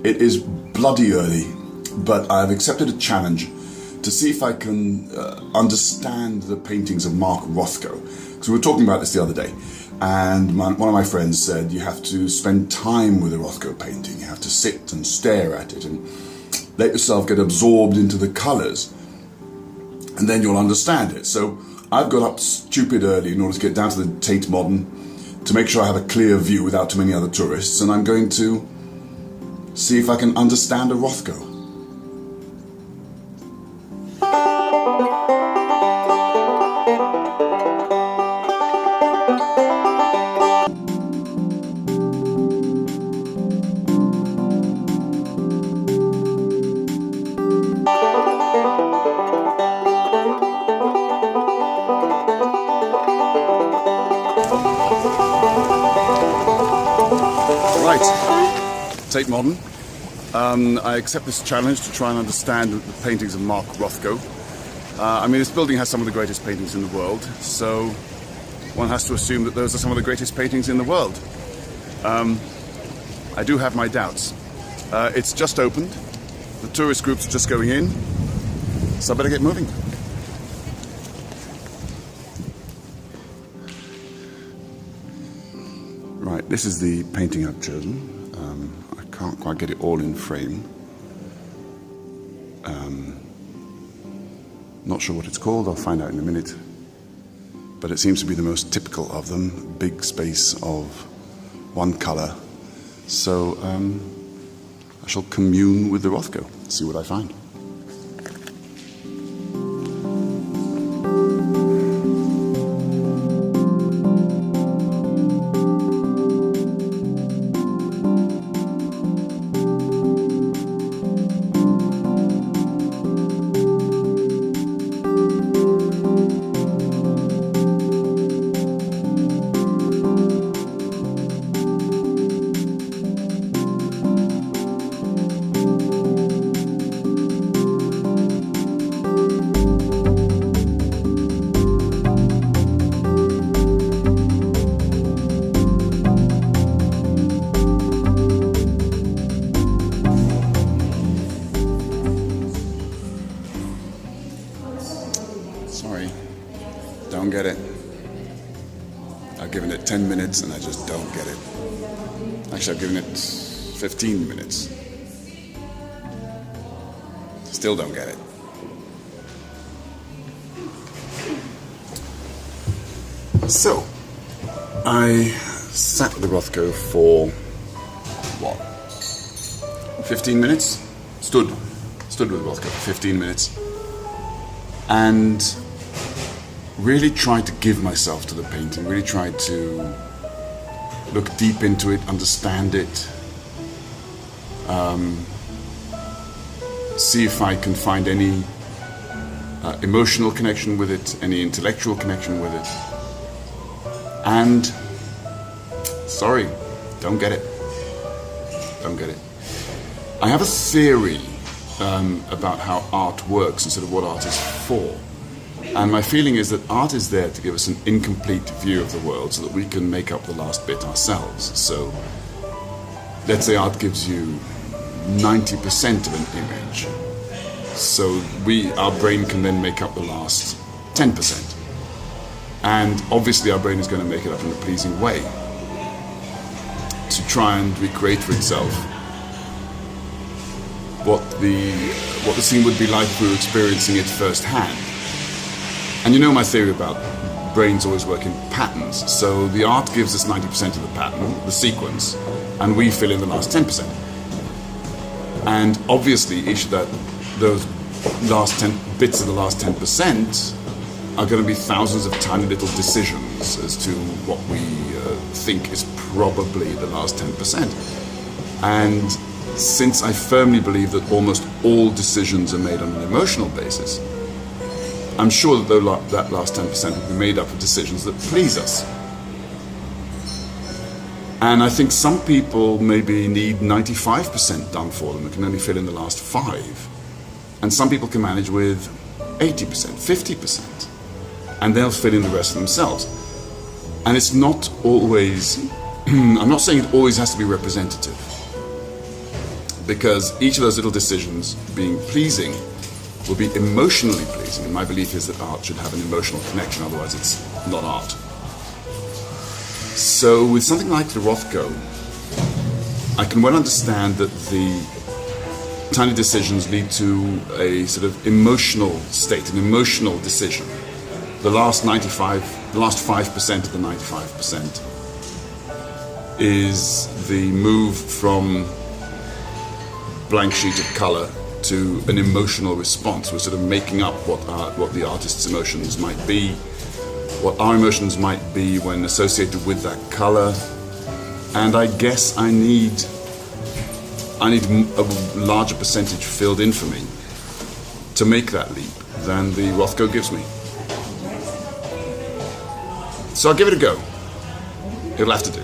It is bloody early, but I've accepted a challenge to see if I can understand the paintings of Mark Rothko. Because we were talking about this the other day, and one of my friends said you have to spend time with a Rothko painting. You have to sit and stare at it and let yourself get absorbed into the colours, and then you'll understand it. So I've got up stupid early in order to get down to the Tate Modern to make sure I have a clear view without too many other tourists, and I'm going to see if I can understand a Rothko. Right, Tate Modern. I accept this challenge to try and understand the paintings of Mark Rothko. I mean, this building has some of the greatest paintings in the world, so one has to assume that those are some of the greatest paintings in the world. I do have my doubts. It's just opened. The tourist group's just going in, so I better get moving. Right, this is the painting I've chosen. I can't quite get it all in frame. Not sure what it's called, I'll find out in a minute. But it seems to be the most typical of them, big space of one colour. So I shall commune with the Rothko, see what I find. Sorry, don't get it. I've given it 10 minutes and I just don't get it. Actually, I've given it 15 minutes. Still don't get it. So, I sat with the Rothko for, what, 15 minutes? Stood with the Rothko for 15 minutes. And really tried to give myself to the painting, really tried to look deep into it, understand it, see if I can find any emotional connection with it, any intellectual connection with it. And, sorry, don't get it. Don't get it. I have a theory about how art works instead of what art is for. And my feeling is that art is there to give us an incomplete view of the world so that we can make up the last bit ourselves. So let's say art gives you 90% of an image. So our brain can then make up the last 10%. And obviously our brain is going to make it up in a pleasing way to try and recreate for itself what the scene would be like if we were experiencing it firsthand. And you know my theory about brains always work in patterns. So the art gives us 90% of the pattern, the sequence, and we fill in the last 10%. And obviously each of those last 10 bits of the last 10% are going to be thousands of tiny little decisions as to what we think is probably the last 10%. And since I firmly believe that almost all decisions are made on an emotional basis, I'm sure that that last 10% will be made up of decisions that please us. And I think some people maybe need 95% done for them and can only fill in the last 5. And some people can manage with 80%, 50%, and they'll fill in the rest themselves. And it's not always, I'm not saying it always has to be representative, because each of those little decisions being pleasing will be emotionally pleasing. And my belief is that art should have an emotional connection, otherwise it's not art. So with something like the Rothko, I can well understand that the tiny decisions lead to a sort of emotional state, an emotional decision. The last 5% of the 95% is the move from blank sheet of color to an emotional response. We're sort of making up what the artist's emotions might be, what our emotions might be when associated with that color. And I guess I need a larger percentage filled in for me to make that leap than the Rothko gives me. So I'll give it a go. It'll have to do.